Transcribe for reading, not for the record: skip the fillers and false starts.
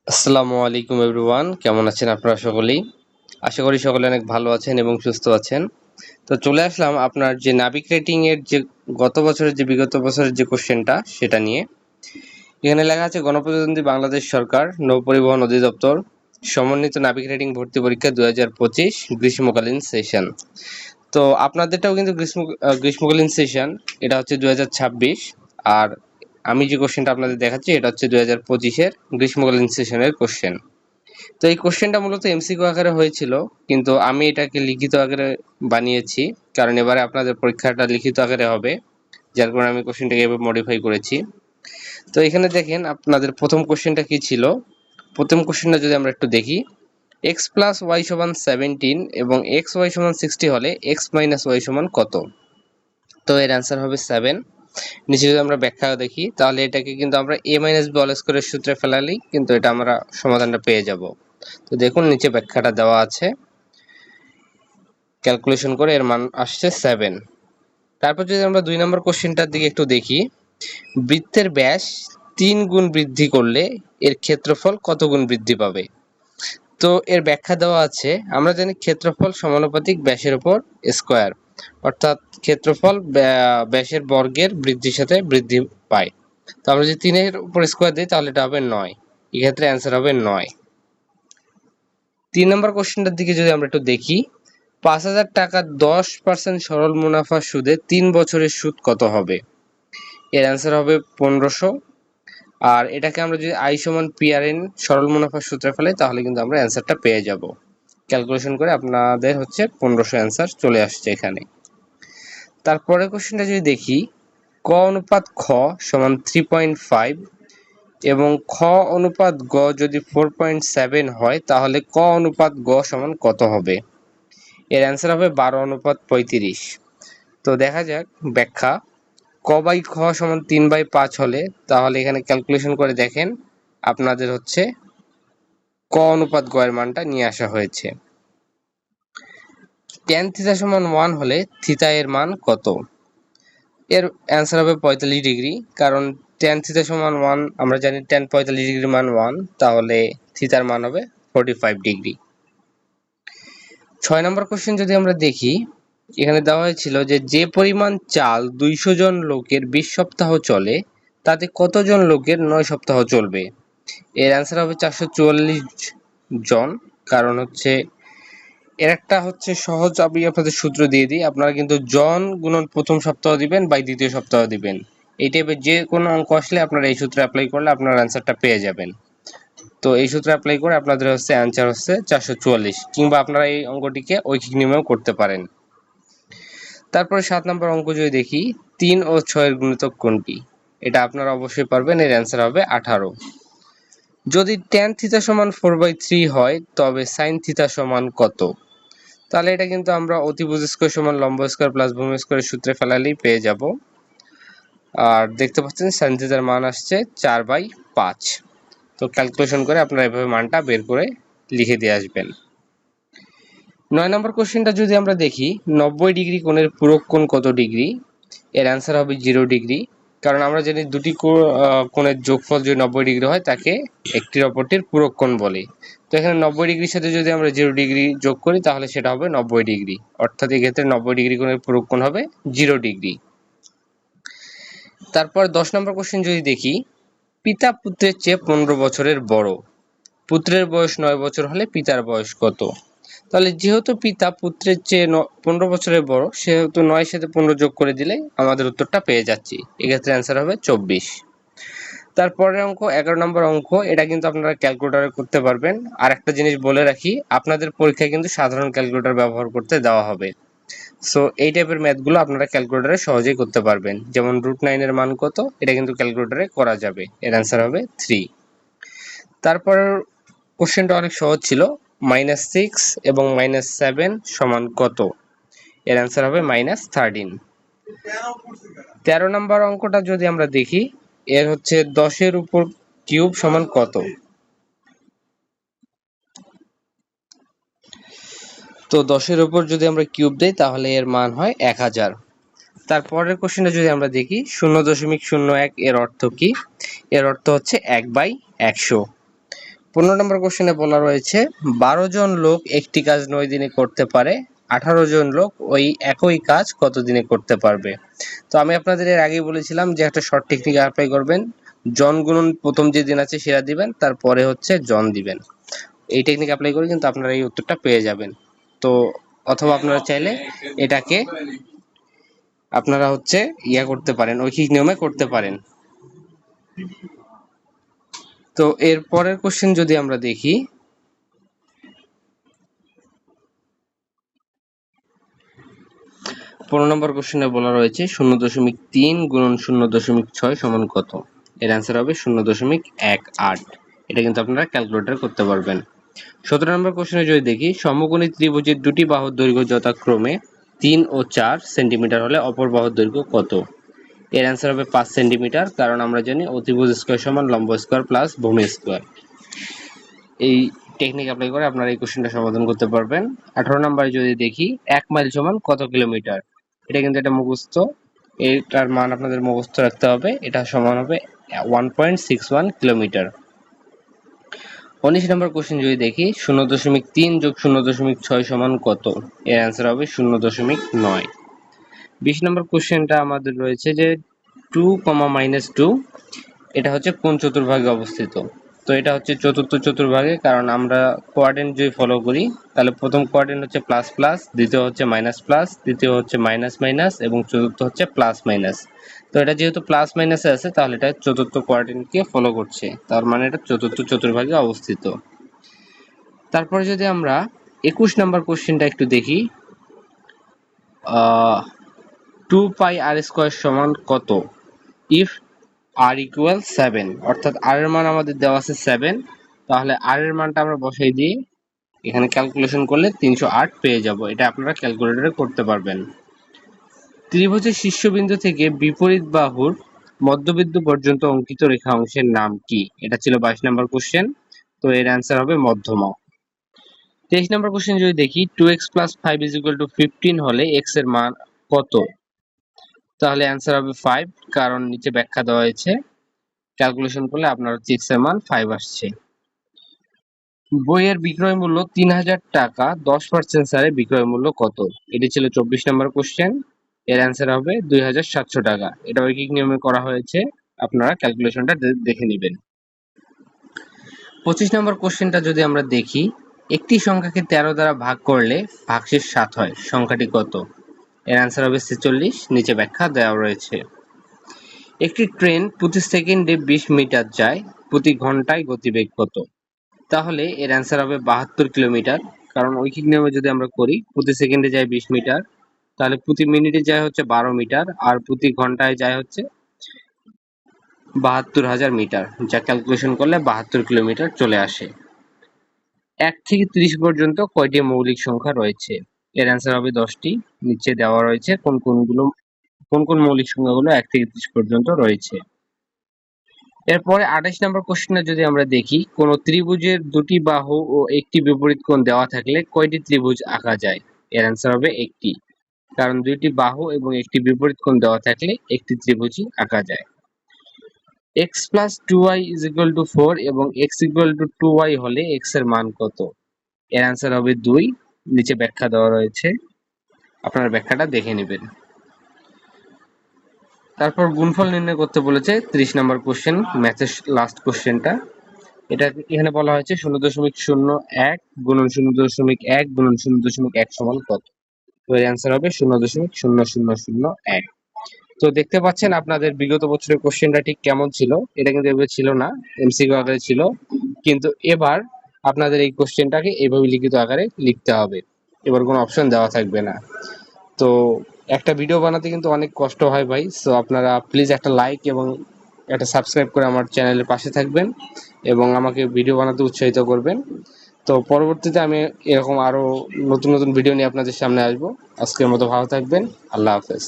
আসসালামু আলাইকুম এভরিওয়ান, কেমন আছেন আপনারা সকলেই? আশা করি সকলে অনেক ভালো আছেন এবং সুস্থ আছেন। তো চলে আসলাম আপনার যে নাবিক রেটিং এর যে বিগত বছরের যে কোশ্চেনটা সেটা নিয়ে। এখানে লেখা আছে গণপ্রজাতন্ত্রী বাংলাদেশ সরকার নৌ পরিবহন অধিদপ্তর সমন্বিত নাবিক রেটিং ভর্তি পরীক্ষা 2025 গ্রীষ্মকালীন সেশন। তো আপনাদেরটাও কিন্তু গ্রীষ্মকালীন সেশন, এটা হচ্ছে 2026। আর আমি যে কোশ্চেনটা আপনাদের দেখাচ্ছি এটা হচ্ছে 2025-এর গ্রীষ্মকালীন সেশনের কোশ্চেন। তো এই কোশ্চেনটা মূলত এমসিকিউ আকারে হয়েছিল, কিন্তু আমি এটাকে লিখিত আকারে বানিয়েছি, কারণ এবারে আপনাদের পরীক্ষাটা লিখিত আকারে হবে, যার কারণে আমি কোশ্চেনটাকে এভাবে মডিফাই করেছি। তো এখানে দেখেন আপনাদের প্রথম কোশ্চেনটা কি ছিল। প্রথম কোশ্চেনটা যদি আমরা একটু দেখি, x প্লাস ওয়াই সমান 17 এবং এক্স ওয়াই সমান 60 হলে x মাইনাস ওয়াই সমান কত? তো এর অ্যান্সার হবে 7। নিচে যদি আমরা ব্যাখ্যা দেখি তাহলে এটাকে কিন্তু আমরা a মাইনাস বি হোল স্কয়ারের সূত্রে ফেলালেই কিন্তু এটা আমরা সমাধানটা পেয়ে যাব। তো দেখুন নিচে ব্যাখ্যাটা দেওয়া আছে, ক্যালকুলেশন করে এর মান আসছে 7। তারপর যদি আমরা 2 নম্বর কোশ্চেনটার দিকে একটু দেখি, বৃত্তের ব্যাস 3 গুণ বৃদ্ধি করলে এর ক্ষেত্রফল কত গুণ বৃদ্ধি পাবে? তো এর ব্যাখ্যা দেওয়া আছে, আমরা জানি ক্ষেত্রফল সমানুপাতিক ব্যাসের উপর স্কয়ার, অর্থাৎ ক্ষেত্রফল ব্যাসের বর্গের বৃদ্ধির সাথে বৃদ্ধি পায়। তো আমরা যদি 3-এর উপর স্কয়ার দিই তাহলে এটা হবে 9, এক্ষেত্রে অ্যান্সার হবে 9। 3 নম্বর কোশ্চেনটার দিকে যদি আমরা একটু দেখি, 5,000 টাকা 10% সরল মুনাফা সুদে 3 বছরের সুদ কত হবে? এর অ্যান্সার হবে 1500। আর এটাকে আমরা যদি আই সমান পিআরএন সরল মুনাফার সূত্রে ফেলাই তাহলে কিন্তু আমরা অ্যান্সারটা পেয়ে যাব। ক্যালকুলেশন করে আপনাদের হচ্ছে 1500 অ্যান্সার চলে আসছে এখানে। তারপরে কোশ্চেনটা যদি দেখি, ক অনুপাত খ সমান 3.5 এবং খ অনুপাত গ যদি 4.7 হয় তাহলে ক অনুপাত গ সমান কত হবে? এর অ্যান্সার হবে 12:35। তো দেখা যাক ব্যাখ্যা। ক বাই খ সমান 3/5 হলে তাহলে এখানে ক্যালকুলেশন করে দেখেন আপনাদের হচ্ছে ক অনুপাত গ এর মানটা নিয়ে আসা হয়েছে। tan থিটা সমান 1 হলে থিটা এর মান কত? এর অ্যান্সার হবে 45 ডিগ্রি, কারণ tan থিটা সমান 1 আমরা জানি tan 45 ডিগ্রির মান 1, তাহলে থিটার মান হবে 45 ডিগ্রি। 6 নম্বর কোশ্চেন যদি আমরা দেখি, এখানে দেওয়া হয়েছিল যে পরিমাণ চাল 200 জন লোকের 20 সপ্তাহ চলে তাতে কতজন লোকের 9 সপ্তাহ চলবে? এর অ্যান্সার হবে 444 জন। কারণ হচ্ছে এর একটা হচ্ছে সহজ, আমি আপনাদের সূত্র দিয়ে দিই, আপনারা কিন্তু জন গুণন প্রথম সপ্তাহ দিবেন বাই দ্বিতীয় সপ্তাহ দিবেন। এই টাইপের যে কোনো অঙ্ক আসলে আপনারা এই সূত্রে অ্যাপ্লাই করলে আপনার অ্যান্সারটা পেয়ে যাবেন। তো এই সূত্রে অ্যাপ্লাই করে আপনাদের হচ্ছে অ্যান্সার হচ্ছে 444, কিংবা আপনারা এই অঙ্কটিকে ঐকিক নিয়মেও করতে পারেন। তারপরে 7 নম্বর অঙ্ক যদি দেখি, 3 ও 6 এর গুণিতক কোনটি? এটা আপনারা অবশ্যই পারবেন, এর অ্যান্সার হবে 18। যদি tan থিটা সমান 4/3 হয় তবে sin থিটা সমান কত? তাহলে এটা কিন্তু আমরা অতিভুজ স্কয়ার সমান লম্ব স্কয়ার প্লাস ভূমি স্কয়ারের সূত্রে ফেলালেই পেয়ে যাব। আর দেখতে পাচ্ছেন sin থিটার মান আসছে 4/5। তো ক্যালকুলেশন করে আপনারা এভাবে মানটা বের করে লিখে দিয়ে আসবেন। 9 নম্বর কোশ্চেনটা যদি আমরা দেখি, 90 ডিগ্রি কোণের পূরক কোণ কত ডিগ্রি? এর অ্যান্সার হবে 0 ডিগ্রি, কারণ আমরা জানি দুটি কোণের যোগফল যদি 90 ডিগ্রি হয় তাকে একটির অপরটির পূরক কোণ বলে। তো এখানে 90 ডিগ্রির সাথে যদি আমরা 0 ডিগ্রি যোগ করি তাহলে সেটা হবে 90 ডিগ্রি, অর্থাৎ এই ক্ষেত্রে 90 ডিগ্রি কোণের পূরক কোণ হবে 0 ডিগ্রি। তারপর 10 নম্বর কোশ্চেন যদি দেখি, পিতা পুত্রের চেয়ে 15 বছরের বড়, পুত্রের বয়স 9 বছর হলে পিতার বয়স কত? তাহলে যেহেতু পিতা পুত্রের চেয়ে 15 বছরের বড়, সেহেতু 9 সাথে 15 যোগ করে দিলে আমাদের উত্তরটা পেয়ে যাচ্ছি। এক্ষেত্রে অ্যান্সার হবে 24। তারপরের অঙ্ক 11 নম্বর অঙ্ক, এটা কিন্তু আপনারা ক্যালকুলেটরে করতে পারবেন। আর একটা জিনিস বলে রাখি, আপনাদের পরীক্ষায় কিন্তু সাধারণ ক্যালকুলেটর ব্যবহার করতে দেওয়া হবে। সো এই টাইপের ম্যাথগুলো আপনারা ক্যালকুলেটরে সহজেই করতে পারবেন। যেমন √9 এর মান কত, এটা কিন্তু ক্যালকুলেটরে করা যাবে, এর অ্যান্সার হবে 3। তারপর কোশ্চেনটা অনেক সহজ ছিল, -6 এবং -7 সমান কত? এর অ্যান্সার হবে -13। 13 নম্বর অঙ্কটা যদি আমরা দেখি, এর হচ্ছে 10 এর উপর কিউব সমান কত? তো 10 এর উপর যদি আমরা কিউব দেই তাহলে এর মান হয় 1000। তারপরের কোশ্চেনটা যদি আমরা দেখি, 0.01 এর অর্থ কি? এর অর্থ হচ্ছে 1/100। 15 নম্বর কোশ্চেনে বলা রয়েছে 12 জন লোক একটি কাজ 9 দিনে করতে পারে, 18 জন লোক ওই একই কাজ কত দিনে করতে পারবে। তো আমি আপনাদের এর আগেই বলেছিলাম যে একটা শর্ট টেকনিক অ্যাপ্লাই করবেন, জন গুণন প্রথম যে দিন আছে সেটা দিবেন, তারপরে হচ্ছে জন দিবেন। এই টেকনিক অ্যাপ্লাই করে কিন্তু আপনারা এই উত্তরটা পেয়ে যাবেন। তো অথবা আপনারা চাইলে এটাকে আপনারা হচ্ছে করতে পারেন, ঐকিক নিয়মে করতে পারেন। তো এর পরের কোশ্চেন যদি আমরা দেখি, 15 নম্বর কোশ্চেনে বলা রয়েছে 0.3 গুণন 0.6 সমান কত। এর অ্যান্সার হবে 0.18। এটা কিন্তু আপনারা ক্যালকুলেটর করতে পারবেন। 17 নম্বর কোশ্চেনে যদি দেখি, সমকোণী ত্রিভুজের দুটি বাহুর দৈর্ঘ্য যথাক্রমে 3 ও 4 সেন্টিমিটার হলে অপর বাহুর দৈর্ঘ্য কত। এর অ্যান্সার হবে 5 সেন্টিমিটার, কারণ আমরা জানি অতিভুজ স্কয়ার সমান লম্ব স্কয়ার প্লাস ভূমি স্কয়ার। এই টেকনিক অ্যাপ্লাই করে আপনারা এই কোশ্চেনটা সমাধান করতে পারবেন। 18 নম্বরে যদি দেখি 1 মাইল সমান কত কিলোমিটার। এটা কিন্তু এটা মুখস্থ, এটার মান আপনাদের মুখস্থ রাখতে হবে। এটা সমান হবে 1.61 কিলোমিটার। 19 নম্বর কোশ্চেন যদি দেখি 0.3 যোগ 0.6 সমান কত। এর অ্যান্সার হবে 0.9। 20 নম্বর কোশ্চেনটা আমাদের রয়েছে যে 2, -2 এটা হচ্ছে কোন চতুর্ভাগে অবস্থিত। তো এটা হচ্ছে চতুর্থ চতুর্ভাগে, কারণ আমরা কোয়াড্রেন্ট যদি ফলো করি তাহলে প্রথম কোয়াড্রেন্ট হচ্ছে প্লাস প্লাস, দ্বিতীয় হচ্ছে মাইনাস প্লাস, তৃতীয় হচ্ছে মাইনাস মাইনাস এবং চতুর্থ হচ্ছে প্লাস মাইনাস। তো এটা যেহেতু প্লাস মাইনাসে আছে তাহলে এটা চতুর্থ কোয়াড্রেন্টকে ফলো করছে, তার মানে এটা চতুর্থ চতুর্ভাগে অবস্থিত। তারপরে যদি আমরা 21 নম্বর কোশ্চেনটা একটু দেখি, 2πr² সমান কত ইফ r=7। অর্থাৎ r এর মান আমাদের দেওয়া আছে 7, তাহলে r এর মানটা আমরা বসাই দিয়ে এখানে ক্যালকুলেশন করলে 308 পেয়ে যাব। এটা আপনারা ক্যালকুলেটরে করতে পারবেন। ত্রিভুজের শীর্ষবিন্দু থেকে বিপরীত বাহুর মধ্যবিন্দু পর্যন্ত অঙ্কিত রেখা অংশের নাম কি। এটা ছিল 22 নম্বর কোশ্চেন। তো এর অ্যান্সার হবে মধ্যমা। 23 নম্বর কোশ্চেন যদি দেখি 2x + 5 = 15 হলে x এর মান কত। তাহলে অ্যান্সার হবে 5, কারণ নিচে ব্যাখ্যা দেওয়া হয়েছে, ক্যালকুলেশন করলে আপনার x এর মান 5 আসছে। বইয়ের বিক্রয় মূল্য 3000 টাকা, 10% ছাড়ে বিক্রয় মূল্য কত। এটি ছিল 24 নম্বর কোশ্চেন। এর অ্যান্সার হবে 2700 টাকা। এটা ঐকিক নিয়মে করা হয়েছে, আপনারা ক্যালকুলেশনটা দেখে নেবেন। 25 নম্বর কোশ্চেনটা যদি আমরা দেখি, একটি সংখ্যাকে 13 দ্বারা ভাগ করলে ভাগশেষ 7 হয়, সংখ্যাটি কত। এর অ্যান্সার হবে 46, নিচে ব্যাখ্যা দেওয়া রয়েছে। একটি ট্রেন প্রতি সেকেন্ডে 20 মিটার যায়, প্রতি ঘন্টায় গতিবেগ কত। তাহলে এর অ্যান্সার হবে 72 কিলোমিটার, কারণ ঐকিক নিয়মে যদি আমরা করি প্রতি সেকেন্ডে যায় 20 মিটার, তাহলে প্রতি মিনিটে যায় হচ্ছে 12 মিটার, আর প্রতি ঘন্টায় যায় হচ্ছে 72,000 মিটার, যা ক্যালকুলেশন করলে 72 কিলোমিটার চলে আসে। 1 থেকে 30 পর্যন্ত কয়টি মৌলিক সংখ্যা রয়েছে। এর অ্যান্সার হবে 10টি, নিচে দেওয়া রয়েছে কোন কোন মৌলিক সংখ্যাগুলো 1 থেকে 30 পর্যন্ত রয়েছে। এরপরে 28 নম্বর কোশ্চেনে যদি আমরা দেখি, কোন ত্রিভুজের দুটি বাহু ও একটি বিপরীত কোণ দেওয়া থাকলে কয়টি ত্রিভুজ আঁকা যায়। এর অ্যান্সার হবে 1টি, কারণ দুইটি বাহু এবং একটি বিপরীত কোণ দেওয়া থাকলে একটি ত্রিভুজই আঁকা যায়। x + 2y = 4 এবং x = 2y হলে x এর মান কত। এর অ্যান্সার হবে 2, নিচে ব্যাখ্যা দেওয়া রয়েছে, আপনারা ব্যাখ্যাটা দেখে নেবেন। তারপর গুণফল নির্ণয় করতে বলেছে 30 নম্বর কোশ্চেন, ম্যাথের লাস্ট কোশ্চেনটা। এটা এখানে বলা হয়েছে 0.01 গুণন 0.1 গুণন 0.1 সমান কত। তো এর অ্যান্সার হবে 0.0001। তো দেখতে পাচ্ছেন আপনাদের বিগত বছরের কোশ্চেনটা ঠিক কেমন ছিল। এটা কিন্তু এভাবে ছিল না, এমসিকিউ আকারে ছিল, কিন্তু এবার আপনাদের এই কোশ্চেনটাকে এইভাবে লিখিত আকারে লিখতে হবে, এবার কোনো অপশন দেওয়া থাকবে না। তো একটা ভিডিও বানাতে কিন্তু অনেক কষ্ট হয় ভাই, সো আপনারা প্লিজ একটা লাইক এবং একটা সাবস্ক্রাইব করে আমার চ্যানেলের পাশে থাকবেন এবং আমাকে ভিডিও বানাতে উৎসাহিত করবেন। তো পরবর্তীতে আমি এরকম আরো নতুন নতুন ভিডিও নিয়ে আপনাদের সামনে আসবো। আজকের মতো ভালো থাকবেন, আল্লাহ হাফেজ।